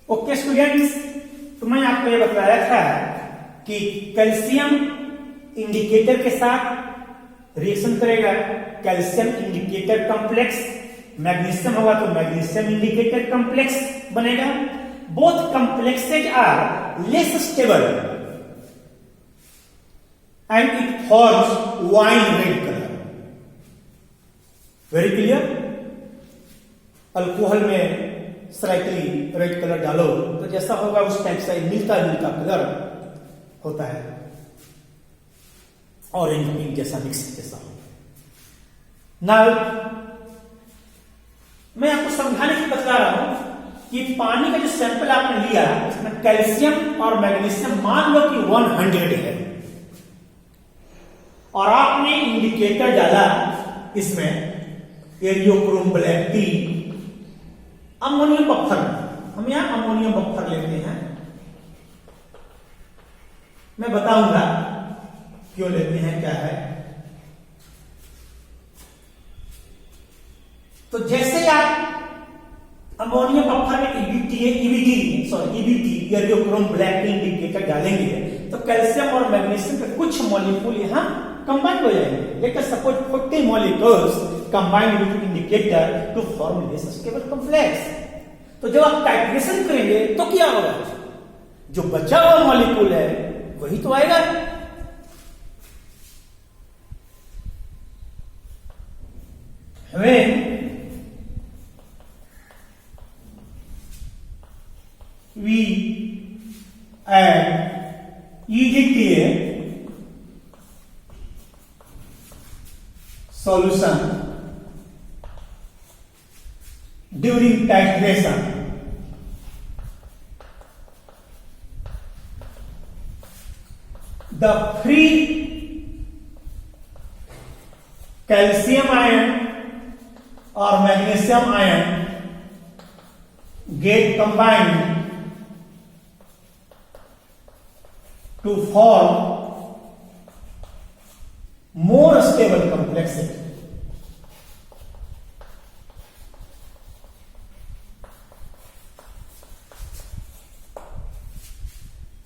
Okay students, तो मैं आपको ये बताया था कि कैल्शियम इंडिकेटर के साथ रिएक्शन करेगा कैल्शियम इंडिकेटर कॉम्प्लेक्स, मैग्नीशियम होगा तो मैग्नीशियम इंडिकेटर कॉम्प्लेक्स बनेगा। Both complexes are less stable and it forms wine red colour. Very clear. Alcohol में स्लाइटली रेड कलर डालो तो जैसा होगा उस टाइप से मिलता जुलता कलर होता है, ऑरेंज पिंक जैसा मिक्स जैसा होगा। नाउ मैं आपको समझाने की बता रहा हूं कि पानी का जो सैंपल आपने लिया उसमें कैल्शियम और मैग्नीशियम मान लो कि 100 है और आपने इंडिकेटर डाला इसमें एरियोक्रोम ब्लैक टी अमोनियम बफर। हम यहां अमोनियम बफर लेते हैं, मैं बताऊंगा क्यों लेते हैं क्या है। तो जैसे आप अमोनियम बफर में ईबीटी एरियोक्रोम ब्लैक टी इंडिकेटर डालेंगे तो कैल्शियम और मैग्नीशियम के कुछ मॉलिक्यूल यहां कंबाइंड हो जाएंगे। लेकर suppose 40 molecules combined with indicator to form less stable complex. तो जब आप टाइट्रेशन करेंगे तो क्या होगा, जो बचा हुआ मॉलिक्यूल है वही तो आएगा। हमें we add EDTA solution during titration. The free calcium ion or magnesium ion get combined to form more stable complexity.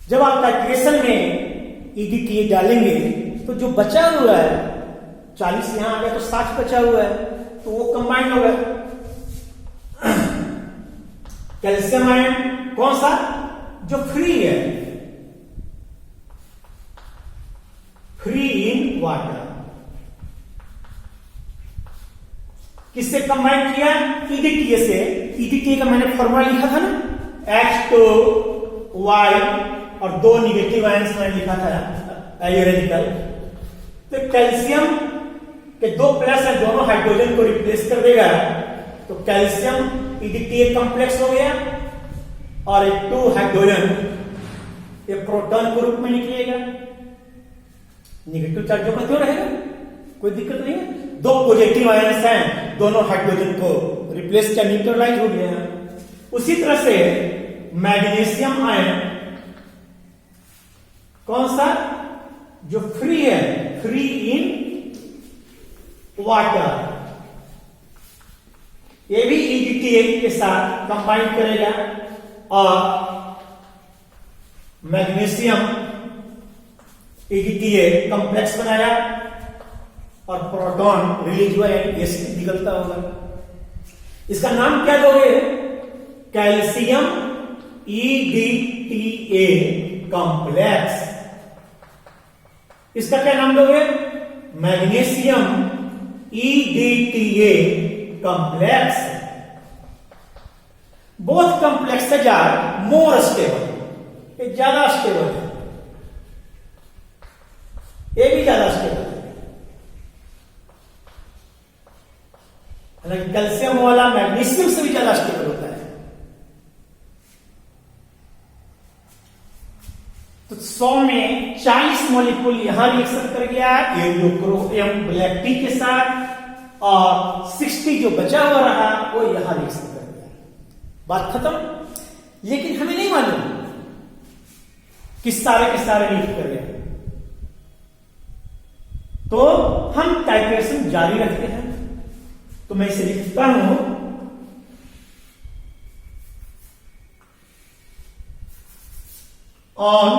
जब आप टाइट्रेशन में ईडीटी डालेंगे तो जो बचा हुआ है 40 यहां आ गया तो 60 बचा हुआ है तो वो कंबाइंड होगा। कैल्शियम आयन कौन सा, जो फ्री है, फ्री इन वाटर, किससे कंबाइन किया, ईडीटी से। ईडीटी का मैंने फॉर्मूला लिखा था ना, H2Y और 2 निगेटिव आयंस मैंने लिखा था आयोनिकल। तो कैल्शियम के 2 प्लस है, दोनों हाइड्रोजन को रिप्लेस कर देगा तो कैल्शियम ईडीटी कॉम्प्लेक्स हो गया और एक 2 हाइड्रोजन एक प्रोटॉन के रूप में निकलेगा। नेगेटिव चार्ज जो क्यों रहेगा, कोई दिक्कत नहीं है। 2 पॉजिटिव आयंस हैं, दोनों हाइड्रोजन को रिप्लेस किया, न्यूट्रलाइज हो गया। उसी तरह से मैग्नीशियम आयन कौन सा, जो फ्री है, फ्री इन वाटर, ये भी ईडीटी के साथ कंबाइन करेगा और मैग्नीशियम ईडीटीए कॉम्प्लेक्स बनाया और प्रोटॉन रिलीज हुआ, एसिड निकलता होगा। इसका नाम क्या दोगे, कैल्शियम ईडीटीए कॉम्प्लेक्स। इसका क्या नाम दोगे, magnesium EDTA complex. Both complexes are more stable, ये ज्यादा स्टेबल है, ये भी ज्यादा स्टेबल है। हालांकि कैल्शियम वाला मैग्नीशियम से भी ज्यादा स्टेबल होता है। तो 100 में 40 मॉलिक्यूल यहां रिएक्शन कर गया एरियोक्रोम ब्लैक टी के साथ और 60 जो बचा हुआ रहा वो यहां रिएक्शन कर गया, बात खत्म। लेकिन हमें नहीं मालूम कि सारे के सारे रिएक्ट कर गए, तो हम टाइट्रेशन जारी रखते हैं। तो मैं इसे लिखता हूं on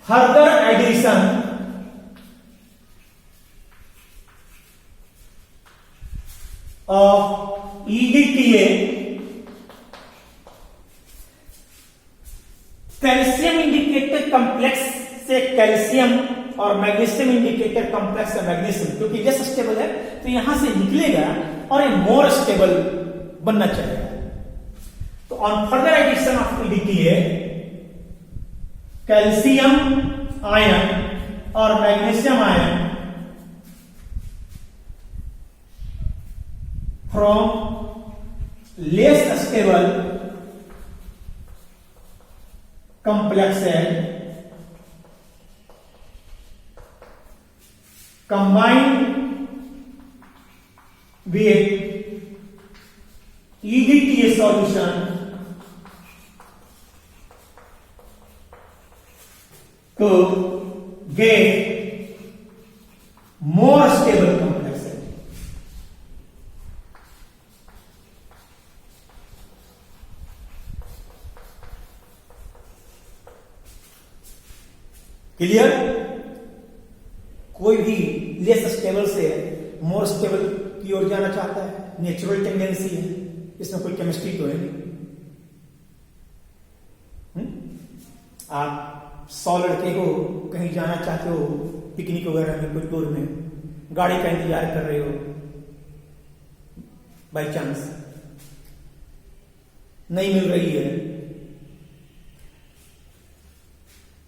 further addition of EDTA, calcium indicator complex से कैल्शियम और मैग्नीशियम इंडिकेटर कॉम्प्लेक्स से मैग्नीशियम, क्योंकि लेस स्टेबल है तो यहां से निकलेगा और ये मोर स्टेबल बनना चाहिए। तो on further addition of EDTA, calcium ion और magnesium ion from less stable complex combined with EDTA solution to get more stable complexity. Clear? कोई भी लेस स्टेबल से मोर स्टेबल की ओर जाना चाहता है, नेचुरल टेंडेंसी है, इसमें कोई केमिस्ट्री तो है नहीं। आप 100 लड़के को कहीं जाना चाहते हो, पिकनिक वगैरह में, कोई टूर में, गाड़ी का इंतजार कर रहे हो, बाई चांस नहीं मिल रही है,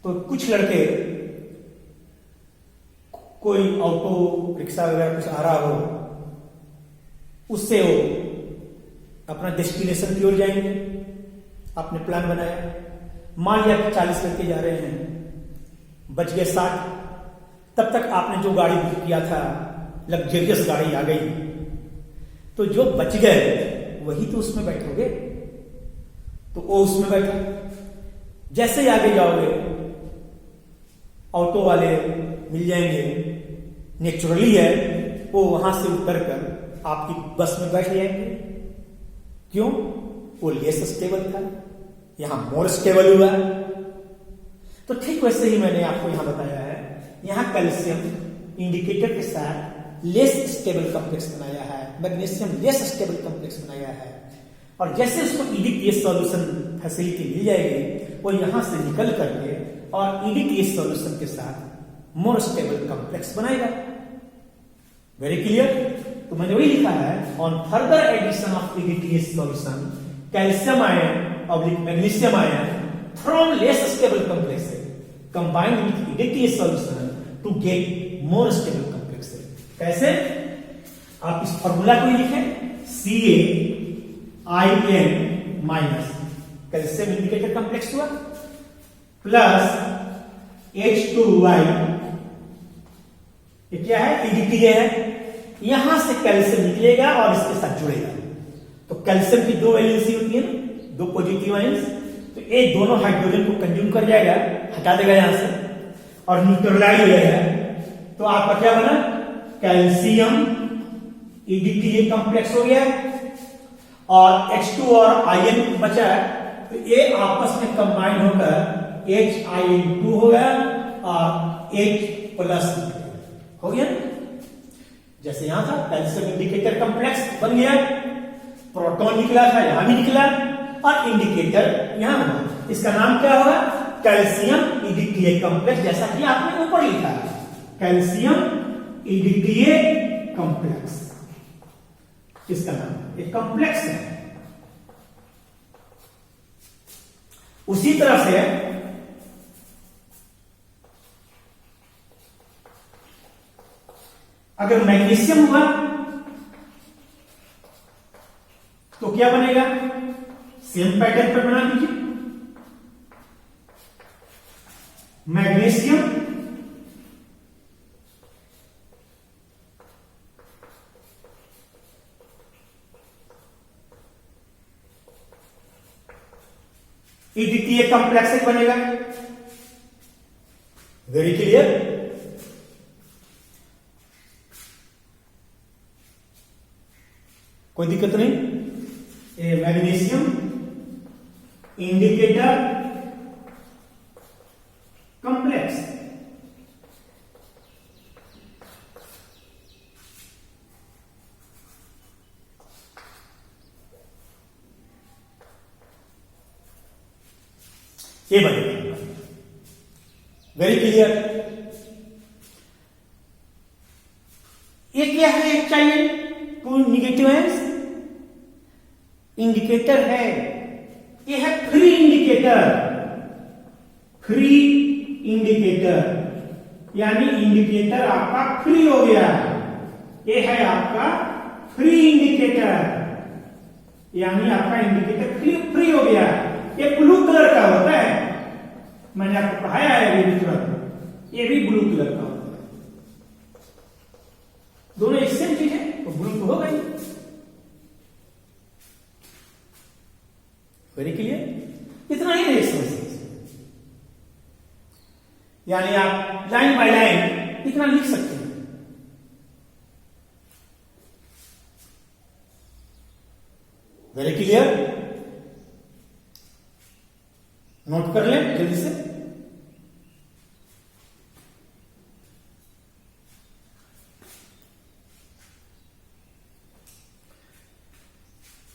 तो कुछ लड़के कोई ऑटो रिक्शा वगैरह कुछ आ रहा हो, उससे वो अपना डेस्टिनेशन की ओर जाएंगे। आपने प्लान बनाया, मान लिया कि 40 लड़के जा रहे हैं, बच गए 60, तब तक आपने जो गाड़ी बुक किया था लग्जरियस गाड़ी आ गई, तो जो बच गए वही तो उसमें बैठोगे, तो वो उसमें बैठा। जैसे ही आगे जाओगे ऑटो वाले मिल जाएंगे, नेचुरली है वो वहां से उतर कर आपकी बस में बैठ जाएंगे। क्यों? वो लेस स्टेबल था, यहां मोर स्टेबल हुआ। तो ठीक वैसे ही मैंने आपको यहां बताया है, यहां कैल्शियम इंडिकेटर के साथ लेस स्टेबल कॉम्प्लेक्स बनाया है, मैग्नीशियम लेस स्टेबल कॉम्प्लेक्स बनाया है, और जैसे उसको EDTA सॉल्यूशन फैसिलिटी मिल जाएगी, वो यहां से निकल करके और EDTA सॉल्यूशन के साथ मोर स्टेबल कॉम्प्लेक्स बनाएगा। Very clear? तो मैंने वही लिखा है, on further addition of EDTA solution calcium ion और magnesium ion from less stable complex combined with EDTA solution to get more stable complex. कैसे? आप इस फॉर्मूला को लिखें, CaIN minus calcium indicator complex हुआ प्लस H2Y, ये क्या है? EDTA है। यहां से कैल्शियम निकलेगा और इसके साथ जुड़ेगा, तो कैल्शियम की 2 वैलेंसी होती है ना, 2 पॉजिटिव आयंस, तो ये दोनों हाइड्रोजन को कंज्यूम कर जाएगा, हटा देगा यहां से और न्यूट्रलाइज हो जाएगा। तो आपका क्या बना? कैल्शियम EDTA कॉम्प्लेक्स हो गया, और H2 और आयन बचा, तो ये आपस में कंबाइन होकर HIN2 हो गया और H+ हो गया। जैसे यहां था कैल्शियम इंडिकेटर कॉम्प्लेक्स बन गया, प्रोटॉन निकला था, यहां भी निकला, और इंडिकेटर यहां बना। इसका नाम क्या होगा? कैल्शियम EDTA कॉम्प्लेक्स, जैसा कि आपने ऊपर लिखा है, कैल्शियम EDTA कॉम्प्लेक्स इसका नाम, एक कॉम्प्लेक्स है। उसी तरह से अगर मैग्नीशियम हुआ तो क्या बनेगा? सेम पैटर्न पर बना दीजिए, मैग्नीशियम EDTA कॉम्प्लेक्स बनेगा। Very clear? कोई दिक्कत नहीं। मैग्नीशियम इंडिकेटर ये बनेगा। Very clear. ये क्या है एक चाहिए टू निगेटिव आयंस, इंडिकेटर है, ये है फ्री इंडिकेटर। फ्री इंडिकेटर यानी इंडिकेटर आपका फ्री हो गया, ये है आपका फ्री इंडिकेटर यानी आपका इंडिकेटर फ्री हो गया। ये ब्लू कलर का होता है, मैंने आपको पढ़ाया है अभी तुरंत, ये भी ब्लू कलर का होता है। दोनों एक सेम चीज है तो ब्लू तो होगा ही। Very clear. इतना ही नहीं समझ, यानी आप लाइन बाय लाइन इतना लिख सकते हैं। Very clear. नोट कर लें जल्दी से।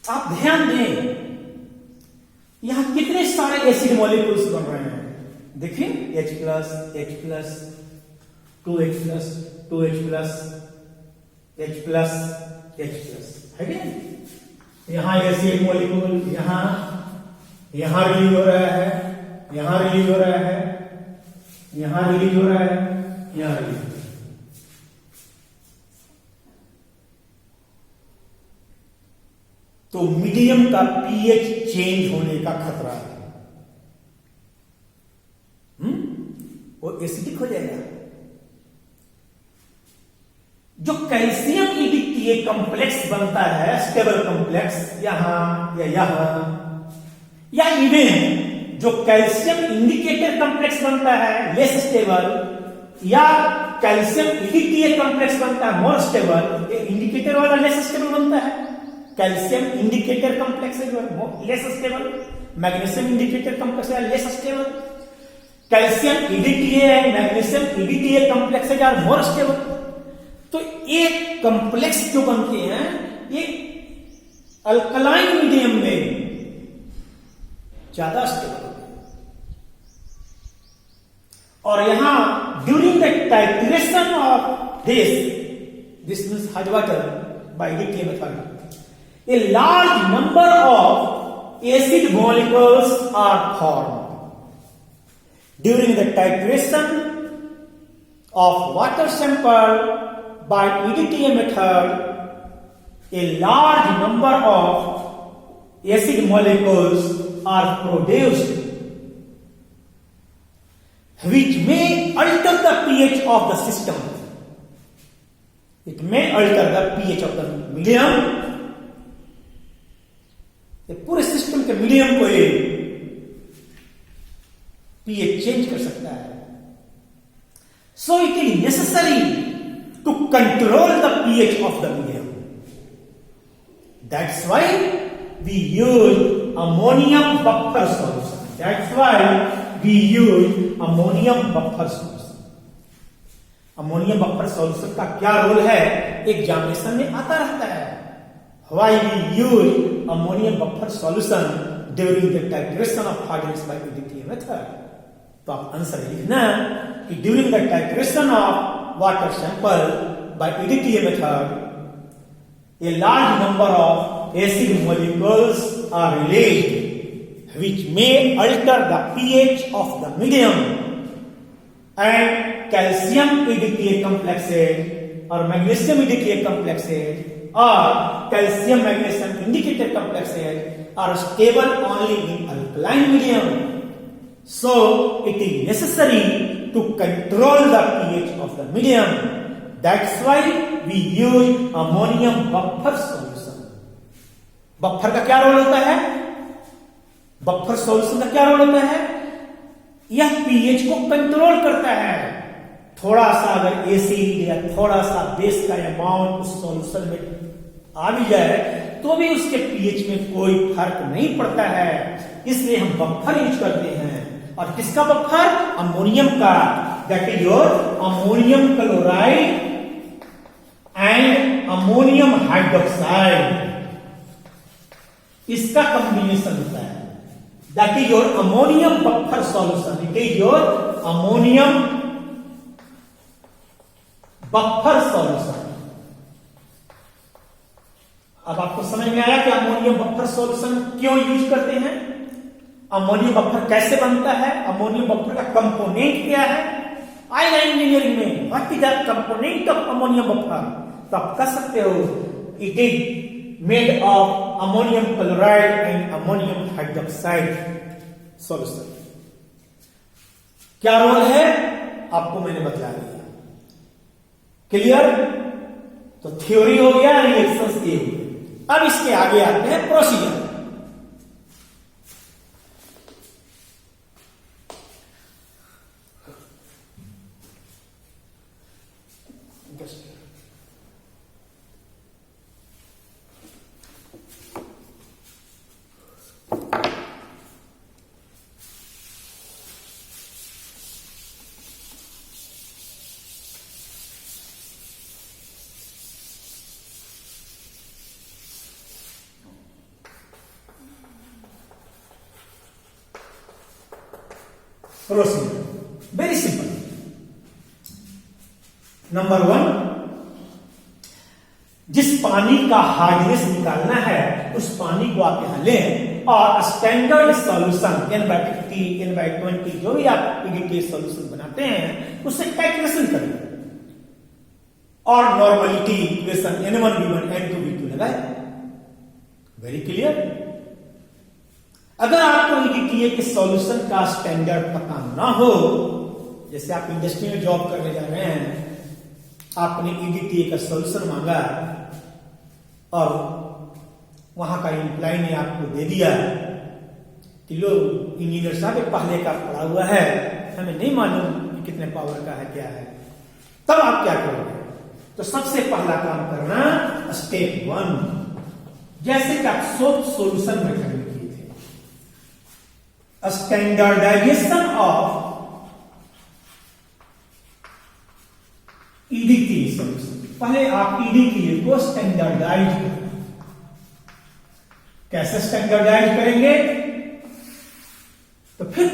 आप ध्यान दें यहां कितने सारे एसिड मॉलिक्यूल्स बन रहे हैं। देखिए H plus, H plus, 2H plus, 2H plus, H plus, H plus, है क्या? यहां एसिड मॉलिक्यूल यहां रिलीज हो रहा है, यहां रिलीज हो रहा है, यहां रिलीज हो रहा है, यहां रिलीज हो रहा है। तो मीडियम का पीएच चेंज होने का खतरा है, वो एसिडिक हो जाएगा। जो कैल्शियम EDTA कॉम्प्लेक्स बनता है, स्टेबल कॉम्प्लेक्स यहां या इवन जो कैल्शियम इंडिकेटर कॉम्प्लेक्स बनता है लेस स्टेबल, या कैल्शियम EDTA कॉम्प्लेक्स बनता है मोर स्टेबल, ये इंडिकेटर वाला लेस स्टेबल बनता है। कैल्शियम इंडिकेटर कॉम्प्लेक्स है जो less stable, magnesium indicator complex है लेस स्टेबल, कैल्शियम EDTA है, मैग्नीशियम EDTA कॉम्प्लेक्स है यार मोर स्टेबल। तो ये कॉम्प्लेक्स जो बनते हैं ये अल्कलाइन मीडियम में ज्यादा स्टेबल होते हैं, और यहां during the titration of this means hot water by EDTA method, a large number of acid molecules are formed. During the titration of water sample by EDTA method, a large number of acid molecules are produced, which may alter the pH of the system. It may alter the pH of the medium. पूरे system के medium को ये pH change कर सकता है। So it is necessary to control the pH of the medium. That's why we use ammonium buffer solution. That's why we use ammonium buffer solution. Ammonium buffer solution का क्या role है examination में आता रहता है। Why we use ammonium buffer solution during the titration of hardness by EDTA method? तो आप answer लिखना कि during the titration of water sample by EDTA method, a large number of acid molecules are released, which may alter the pH of the medium, and calcium EDTA complexes or magnesium EDTA complexes or calcium magnesium indicator complexes are stable only in alkaline medium. So it is necessary to control the pH of the medium. That's why we use ammonium buffer solution. Buffer का क्या role होता है? Buffer solution का क्या role होता है? यह pH को कंट्रोल करता है। थोड़ा सा अगर एसिड या थोड़ा सा बेस का अमाउंट उस सॉल्यूशन में आ भी जाए तो भी उसके पीएच में कोई फर्क नहीं पड़ता है, इसलिए हम बफर यूज करते हैं। और किसका बफर? अमोनियम का। That is your ammonium chloride and ammonium hydroxide, इसका कॉम्बिनेशन होता है। That is your ammonium buffer solution. It is your ammonium buffer solution. अब आपको समझ में आया कि अमोनियम बफर सॉल्यूशन क्यों यूज करते हैं, अमोनियम बफर कैसे बनता है, अमोनियम बफर का कंपोनेंट क्या है। आएगा इंजीनियरिंग में what is the component of ammonium buffer, तो आप कह सकते हो it is made of ammonium chloride and ammonium hydroxide solution. क्या रोल है आपको मैंने बता दिया, क्लियर। तो थ्योरी हो गया, रिएक्शंस ये हो गया। अब इसके आगे आते हैं procedure. Procedure very simple. Number 1, जिस पानी का हार्डनेस निकालना है उस पानी को आप यहां लें और स्टैंडर्ड सॉल्यूशन N/50, N/20 जो भी आप EDTA सॉल्यूशन बनाते हैं उससे कैलकुलेशन करें और नॉर्मलिटी इक्वेशन N1V1 N2V2 लगाए। Very clear. अगर आपको EDTA के सॉल्यूशन का स्टैंडर्ड पता ना हो, जैसे आप इंडस्ट्री में जॉब करने जा रहे हैं, आपने EDTA का सॉल्यूशन मांगा और वहां का एम्प्लॉय ने आपको दे दिया कि लो इंजीनियर साहब पहले का पड़ा हुआ है, हमें नहीं मालूम कि कितने पावर का है क्या है, तब आप क्या करोगे। तो सबसे पहला काम करना स्टेप 1, जैसे कि आप सोप सॉल्यूशन में करने स्टैंडर्डाइजेशन ऑफ EDTA सॉल्यूशन। पहले आप EDTA को स्टैंडर्डाइज करें। कैसे स्टैंडर्डाइज करेंगे, तो फिर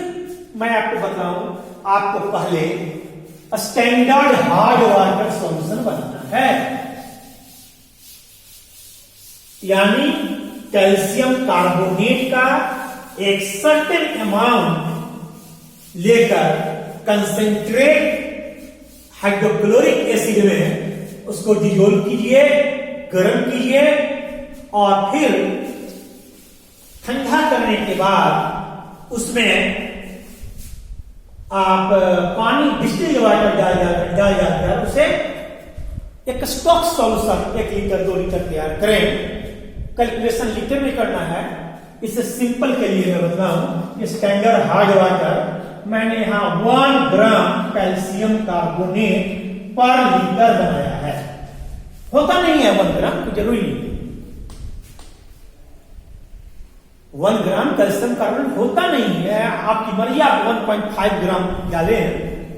मैं आपको बताऊं, आपको पहले स्टैंडर्ड हार्ड वाटर सॉल्यूशन बनाना है, यानी कैल्शियम कार्बोनेट का एक सर्टेन अमाउंट लेकर कंसेंट्रेट हाइड्रोक्लोरिक एसिड में उसको डिजोल्व कीजिए, गर्म कीजिए और फिर ठंडा करने के बाद उसमें आप पानी डिस्टिल्ड वाटर डाल जाकर उसे एक स्टॉक सॉल्यूशन 1 लीटर 2 लीटर तैयार करें। कैलकुलेशन लीटर में करना है, इससे सिंपल के लिए मैं बताऊं, स्टैंडर्ड हार्ड वाटर मैंने यहां 1 ग्राम कैल्शियम कार्बोनेट पर लीटर बनाया है। होता नहीं है 1 ग्राम, तो जरूरी नहीं 1 ग्राम कैल्शियम कार्बोनेट होता नहीं है, आपकी मर्जी, आप 1.5 ग्राम डालें,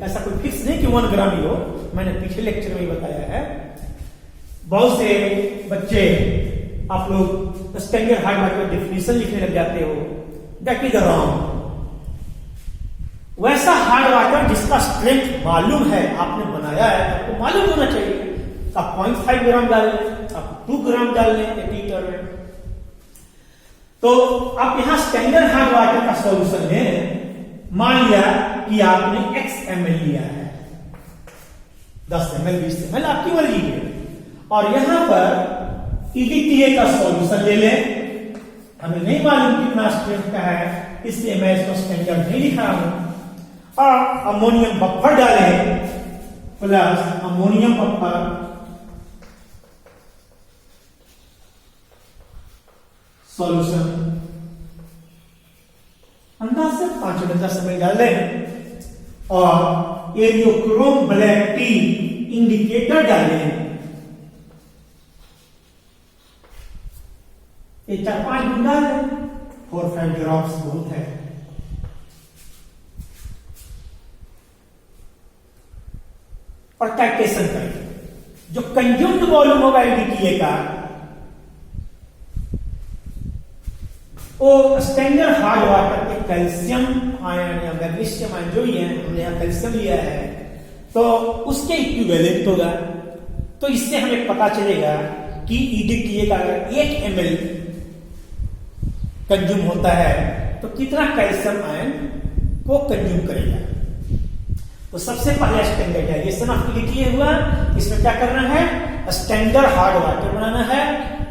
ऐसा कोई फिक्स नहीं कि 1 ग्राम ही हो। मैंने पिछले लेक्चर में ही बताया है। बहुत से बच्चे आप लोग स्टैंडर्ड हार्ड वाटर डेफिनेशन लिखने लग जाते हो, दैट इज रॉन्ग। वैसा हार्ड वाटर जिसका स्ट्रेंथ मालूम है, आपने बनाया है, आपको मालूम होना चाहिए। आप 0.5 ग्राम डाल लें, आप 2 ग्राम डाल लें 1 लीटर में। तो आप यहां स्टैंडर्ड हार्ड वाटर का सॉल्यूशन लें। मान लिया कि आपने x ml लिया है, 10 ml 20 ml आपकी मर्जी है, और यहां पर EDTA का सॉल्यूशन ले लें। हमें नहीं मालूम कितना स्ट्रेंथ का है, इसलिए मैं इसको स्टैंडर्ड नहीं लिखा हूं। और अमोनियम बफर डालें प्लस अमोनियम बफर सॉल्यूशन अंदाज से 5-10 ml डाल दें और एरियोक्रोम ब्लैक टी इंडिकेटर डालें। ये 4-5 बूंद डाल दें, 4-5 ड्रॉप्स बहुत है। और टाइट्रेशन करें। जो कंज्यूम्ड वॉल्यूम होगा EDTA का वो स्टैंडर्ड हार्ड वाटर के कैल्शियम आयन या मैग्नीशियम आयन जो ही है, हमने यहाँ कैल्शियम लिया है, तो उसके इक्विवेलेंट होगा। तो इससे हमें पता चलेगा कि EDTA का अगर 1 ml कंज्यूम होता है तो कितना कैल्शियम आयन को कंज्यूम करेगा। तो सबसे पहले स्टैंडर्डाइजेशन ऑफ EDTA हुआ। इसमें क्या करना है, स्टैंडर्ड हार्ड वाटर बनाना है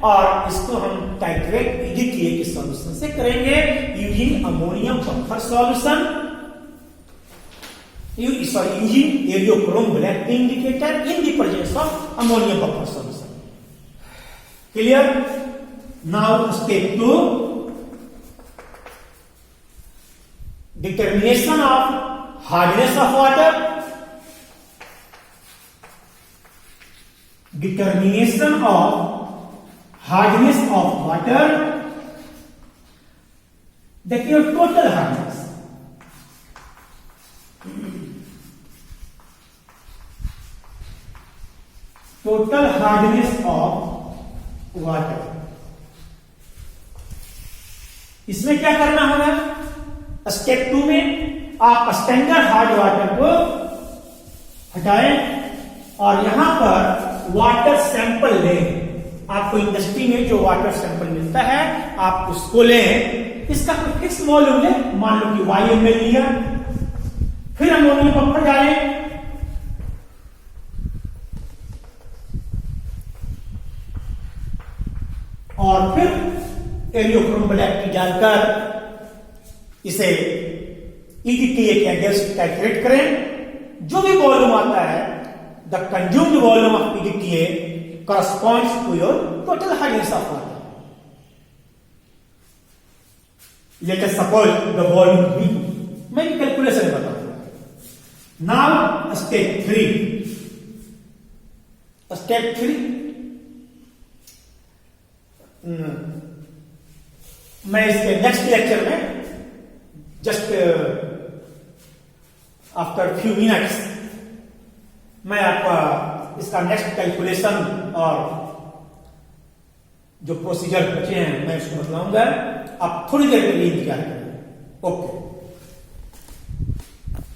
और इसको हम टाइट्रेट EDTA के सॉल्यूशन से करेंगे using ammonium buffer solution, using Heliochrome black indicator in the presence of ammonium buffer solution. Clear? Now step 2, determination of hardness of water. Determination of hardness of water. देखिए total hardness, total hardness of water. इसमें क्या करना होगा, step 2 में आप standard hard water को हटाएं और यहां पर वाटर सैंपल लें। आपको इंडस्ट्री में जो वाटर सैंपल मिलता है आप उसको लें, इसका कोई फिक्स वॉल्यूम लें, मान लो कि YmL लिया, फिर अमोनियम बफर डालें और फिर हेलियोक्रोम ब्लैक की डालकर इसे EDTA के अगेंस्ट टाइट्रेट करें। जो भी वॉल्यूम आता है, the consumed volume of EDTA corresponds to your total hardness of water. Let us suppose the volume B. मैं कैलकुलेशन बताऊंगा। Now step 3. Step 3 मैं इसके नेक्स्ट लेक्चर में जस्ट आफ्टर फ्यू मिनट्स मैं आपका इसका नेक्स्ट कैलकुलेशन और जो प्रोसीजर बचे हैं मैं उसको बताऊंगा। आप थोड़ी देर के लिए इंतजार करें। ओके।